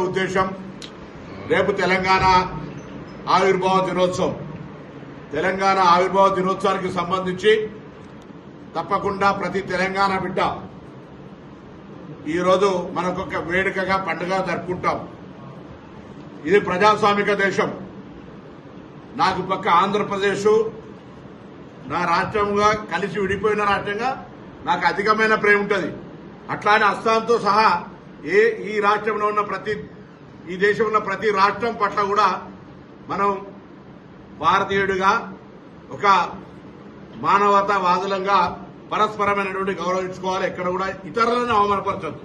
ఉద్దేశం రేపు తెలంగాణ ఆవిర్భావ దినోత్సవం. తెలంగాణ ఆవిర్భావ దినోత్సవానికి సంబంధించి తప్పకుండా ప్రతి తెలంగాణ బిడ్డ ఈరోజు మనకొక వేడుకగా పండుగ జరుపుకుంటాం. ఇది ప్రజాస్వామిక దేశం. నాకు పక్క ఆంధ్రప్రదేశ్ నా రాష్ట్రంగా కలిసి విడిపోయిన రాష్ట్రంగా నాకు అధికమైన ప్రేమ ఉంటుంది. అట్లానే అస్సాంతో సహా ఈ రాష్ట్రంలో ఉన్న ఈ దేశంలో ఉన్న ప్రతి రాష్ట్రం పట్ల కూడా మనం భారతీయుడిగా ఒక మానవతావాదులంగా పరస్పరమైనటువంటి గౌరవించుకోవాలి. ఎక్కడ కూడా ఇతరులను అవమానపరచద్దు.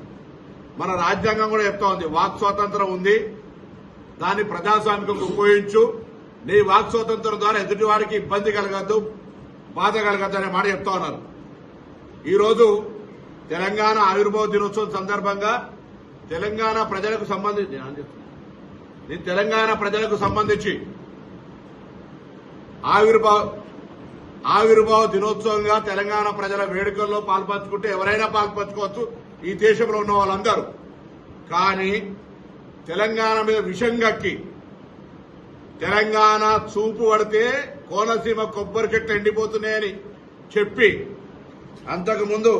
మన రాజ్యాంగం కూడా చెప్తా ఉంది, వాక్ స్వాతంత్రం ఉంది, దాన్ని ప్రజాస్వామికంగా ఉపయోగించు. నీ వాక్ స్వాతంత్రం ద్వారా ఎదుటి వారికి ఇబ్బంది కలగద్దు, బాధ కలగద్దు అనే మాట చెప్తా ఉన్నారు. ఈరోజు తెలంగాణ ఆవిర్భావ దినోత్సవం సందర్భంగా తెలంగాణ ప్రజలకు సంబంధించి ఆవిర్భావ దినోత్సవంగా తెలంగాణ ప్రజల వేడుకల్లో పాల్పంచుకుంటే ఎవరైనా పాల్పంచుకోవచ్చు, ఈ దేశంలో ఉన్న వాళ్ళందరూ. కానీ తెలంగాణ మీద విషం గక్కి తెలంగాణ చూపు పడితే కోనసీమ కొబ్బరి చెట్లు ఎండిపోతున్నాయని చెప్పి అంతకుముందు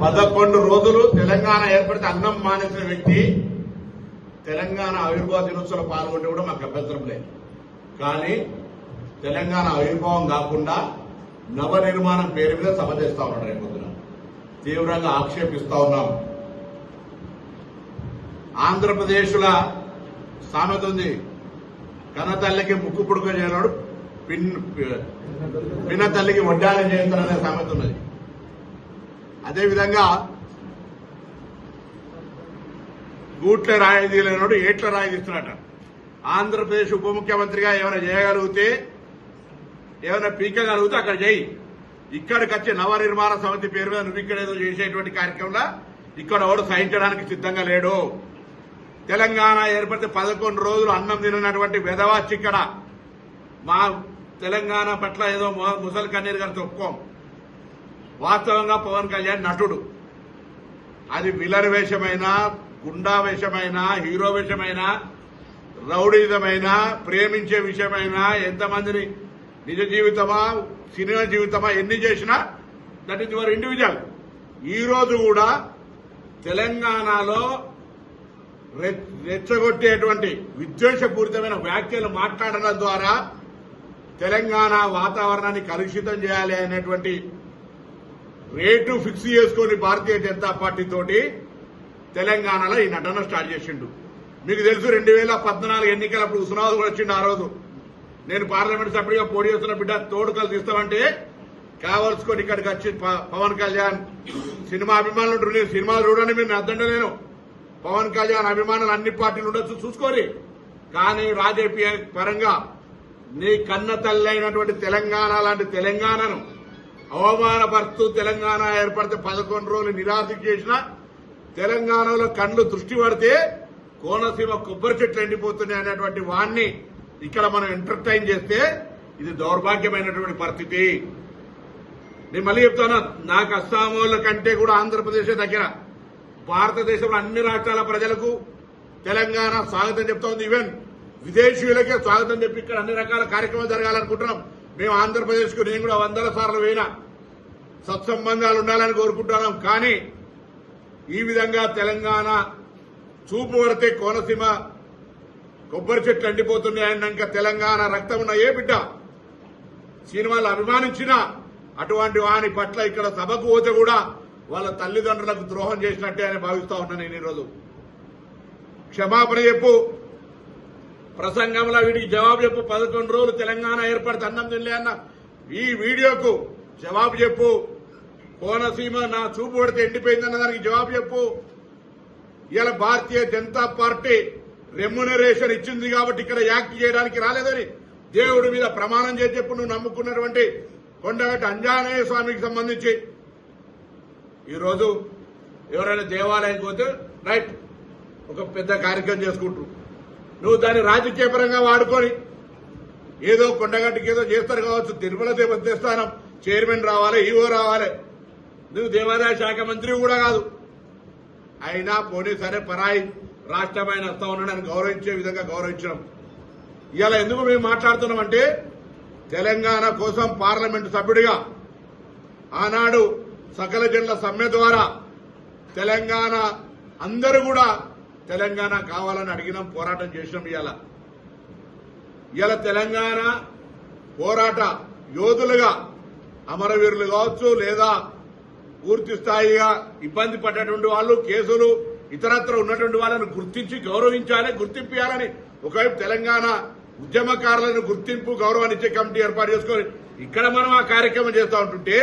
పదకొండు రోజులు తెలంగాణ ఏర్పడితే అన్నం మానేసిన వ్యక్తి తెలంగాణ ఆవిర్భావ దినోత్సవంలో పాల్గొంటే కూడా మాకు అభ్యంతరం లేదు. కానీ తెలంగాణ ఆవిర్భావం కాకుండా నవ నిర్మాణం పేరు మీద సభ చేస్తా ఉన్నాడు. రేపు పొద్దున తీవ్రంగా ఆక్షేపిస్తా ఉన్నాం. ఆంధ్రప్రదేశ్ల సామెత ఉంది, కన్న తల్లికి ముక్కు పుడుక చేయనాడు పిన్న తల్లికి వడ్డానం చేస్తారనే సామెత ఉన్నది. అదేవిధంగా గూట్ల రాయి తీయలేనాడు ఏట్ల రాయి తీస్తున్నట. ఆంధ్రప్రదేశ్ ఉప ముఖ్యమంత్రిగా ఏమైనా చేయగలిగితే, ఏమైనా పీకగలిగితే అక్కడ చేయి. ఇక్కడికి వచ్చే నవ నిర్మాణ సమితి పేరు మీద నువ్వు ఇక్కడ ఏదో చేసేటువంటి కార్యక్రమంలో ఇక్కడ ఎవరు సహించడానికి సిద్ధంగా లేడు. తెలంగాణ ఏర్పడితే 11 రోజులు అన్నం తినటువంటి వెధవాచి ఇక్కడ మా తెలంగాణ పట్ల ఏదో ముసలి కన్నీరు గారితో ఒప్పుకోం. వాస్తవంగా పవన్ కళ్యాణ్ నటుడు. అది విలన్ వేషమైనా, గుండా వేషమైనా, హీరో వేషమైనా, రౌడీజమైనా, ప్రేమించే విషయమైనా, ఎంతమందిని నిజ జీవితమా సినిమా జీవితమా ఎన్ని చేసినా దట్ ఈస్ యువర్ ఇండివిజువల్. ఈ రోజు కూడా తెలంగాణలో రెచ్చగొట్టేటువంటి విద్వేషపూరితమైన వ్యాఖ్యలు మాట్లాడడం ద్వారా తెలంగాణ వాతావరణాన్ని కలుషితం చేయాలి అనేటువంటి రేటు ఫిక్స్ చేసుకుని భారతీయ జనతా పార్టీ తోటి తెలంగాణలో ఈ నటన స్టార్ట్ చేసిండు. మీకు తెలుసు 2014 ఎన్నికలప్పుడు ఉస్మానాబాద్ కూడా వచ్చిండు. ఆ రోజు నేను పార్లమెంట్ సభ్యుడిగా పోటీ చేస్తున్న బిడ్డ తోడుకలు తీస్తామంటే కావలసుకొని ఇక్కడికి వచ్చి పవన్ కళ్యాణ్ సినిమా అభిమానులు ఉంటారు, నేను సినిమాలు చూడండి, మీరు అద్దంటలేను. పవన్ కళ్యాణ్ అభిమానులు అన్ని పార్టీలు ఉండొచ్చు, చూసుకోరి. కానీ రాజకీయ పరంగా నీ కన్న తల్లి అయినటువంటి తెలంగాణ లాంటి తెలంగాణను అవమానపరుస్తూ తెలంగాణ ఏర్పడితే 11 రోజులు నిరాశ చేసిన తెలంగాణలో కళ్ళు దృష్టి పడితే కోనసీమ కొబ్బరి చెట్లు ఎండిపోతున్నాయి అనేటువంటి వాణ్ణి ఇక్కడ మనం ఎంటర్టైన్ చేస్తే ఇది దౌర్భాగ్యమైనటువంటి పరిస్థితి. నేను మళ్ళీ చెప్తాను, నాకు అస్సాం వాళ్ళ కంటే కూడా ఆంధ్రప్రదేశ్ దగ్గర. భారతదేశంలో అన్ని రాష్ట్రాల ప్రజలకు తెలంగాణ స్వాగతం చెప్తా ఉంది. ఈవెన్ విదేశీయులకే స్వాగతం చెప్పి ఇక్కడ అన్ని రకాల కార్యక్రమాలు జరగాలనుకుంటున్నాం. మేము ఆంధ్రప్రదేశ్ కు నేను కూడా 100 సార్లు పోయినా, సత్సంబంధాలు ఉండాలని కోరుకుంటున్నాం. కానీ ఈ విధంగా తెలంగాణ చూపు పడితే కోనసీమ కొబ్బరి చెట్లు ఎండిపోతున్నాయన్నాక తెలంగాణ రక్తం ఉన్న ఏ బిడ్డ సినిమాలు అభిమానించినా అటువంటి వాని పట్ల ఇక్కడ సభకు పోతే కూడా వాళ్ళ తల్లిదండ్రులకు ద్రోహం చేసినట్టే అని భావిస్తా ఉన్నాను. నేను ఈరోజు క్షమాపణ చెప్పు, ప్రసంగంలో వీడికి జవాబు చెప్పు. 11 రోజులు తెలంగాణ ఏర్పడితే అన్నం తినలే అన్న ఈ వీడియోకు జవాబు చెప్పు. కోనసీమ నా చూపు పడితే ఎండిపోయిందన్న దానికి జవాబు చెప్పు. ఇలా భారతీయ జనతా పార్టీ రెమ్యునరేషన్ ఇచ్చింది కాబట్టి ఇక్కడ యాక్ట్ చేయడానికి రాలేదని దేవుడి మీద ప్రమాణం చేసి చెప్పు నువ్వు నమ్ముకున్నటువంటి కొండగట్టు అంజనేయ స్వామికి సంబంధించి ఈరోజు ఎవరైనా దేవాలయానికి పోతే రైట్ ఒక పెద్ద కార్యక్రమం చేసుకుంటారు, నువ్వు దాన్ని రాజకీయ పరంగా వాడుకొని ఏదో కొండగట్టుకి ఏదో చేస్తారు కావచ్చు, తిరుమల దేవస్థానం చైర్మన్ రావాలి, ఈవో రావాలి, నువ్వు దేవాదాయ శాఖ మంత్రి కూడా కాదు, అయినా పోనీ సరే పరాయి రాష్ట్రమైన వస్తా ఉన్నాడని గౌరవించే విధంగా గౌరవించడం. ఇవాళ ఎందుకు మేము మాట్లాడుతున్నామంటే తెలంగాణ కోసం పార్లమెంటు సభ్యుడిగా ఆనాడు సకల జనుల సమ్మె ద్వారా తెలంగాణ అందరూ కూడా తెలంగాణ కావాలని అడిగినాం, పోరాటం చేసినాం. ఇవాళ తెలంగాణ పోరాట యోధులుగా అమరవీరులు కావచ్చు, లేదా పూర్తి స్థాయిగా ఇబ్బంది పడ్డటువంటి వాళ్ళు, కేసులు ఇతరత్ర ఉన్నటువంటి వాళ్ళని గుర్తించి గౌరవించాలి, గుర్తింపాలని ఒకవైపు తెలంగాణ ఉద్యమకారులను గుర్తింపు గౌరవాన్ని ఇచ్చే కమిటీ ఏర్పాటు చేసుకొని ఇక్కడ మనం ఆ కార్యక్రమం చేస్తూ ఉంటుంటే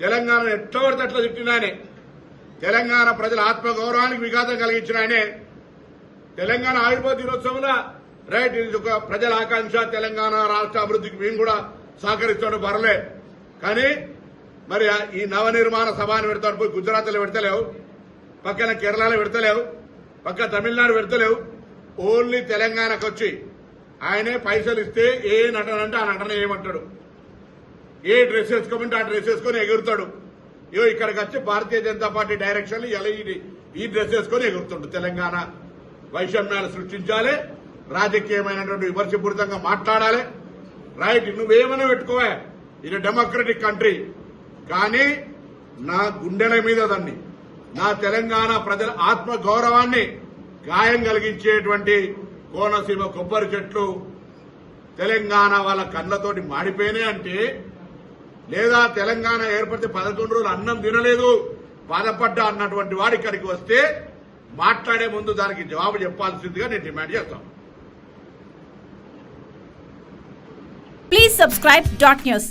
తెలంగాణ ఎట్లా పడితే అట్లా తిట్టినాయనే, తెలంగాణ ప్రజల ఆత్మగౌరవానికి విఘాతం కలిగించిన ఆయనే తెలంగాణ ఆవిర్భావ దినోత్సవంలో రైట్ ఇది ఒక ప్రజల ఆకాంక్ష, తెలంగాణ రాష్ట్ర అభివృద్ధికి మేము కూడా సహకరిస్తాడు బరలే, కానీ మరి ఈ నవనిర్మాణ సభను పెడతాడు పోయి గుజరాత్లో పెడతలేవు, పక్కన కేరళలో పెడతలేవు, పక్క తమిళనాడు పెడతలేవు, ఓన్లీ తెలంగాణకు వచ్చి ఆయనే పైసలు ఇస్తే ఏ నటన అంటే ఆ నటన ఏమంటాడు, ఏ డ్రెస్ వేసుకోమంటే ఆ డ్రెస్ వేసుకొని ఎగురుతాడు. ఇక్కడికి వచ్చి భారతీయ జనతా పార్టీ డైరెక్షన్ ఈ డ్రెస్ వేసుకొని ఎగురుతుండు. తెలంగాణ వైషమ్యాలు సృష్టించాలి, రాజకీయమైనటువంటి విమర్శపూరితంగా మాట్లాడాలి. రైట్ నువ్వేమైనా పెట్టుకోవా, ఇది డెమోక్రటిక్ కంట్రీ, కానీ నా గుండెల మీద దాన్ని నా తెలంగాణ ప్రజల ఆత్మ గౌరవాన్ని గాయం కలిగించేటువంటి కోనసీమ కొబ్బరి చెట్లు తెలంగాణ వాళ్ళ కళ్ళతోటి మాడిపోయినాయి అంటే, లేదా తెలంగాణ ఏర్పడితే 11 రోజులు అన్నం తినలేదు బాధపడ్డా అన్నటువంటి వాడు ఇక్కడికి వస్తే మాట్లాడే ముందు దానికి జవాబు చెప్పాల్సిందిగా నేను డిమాండ్ చేస్తాను. Please subscribe .news.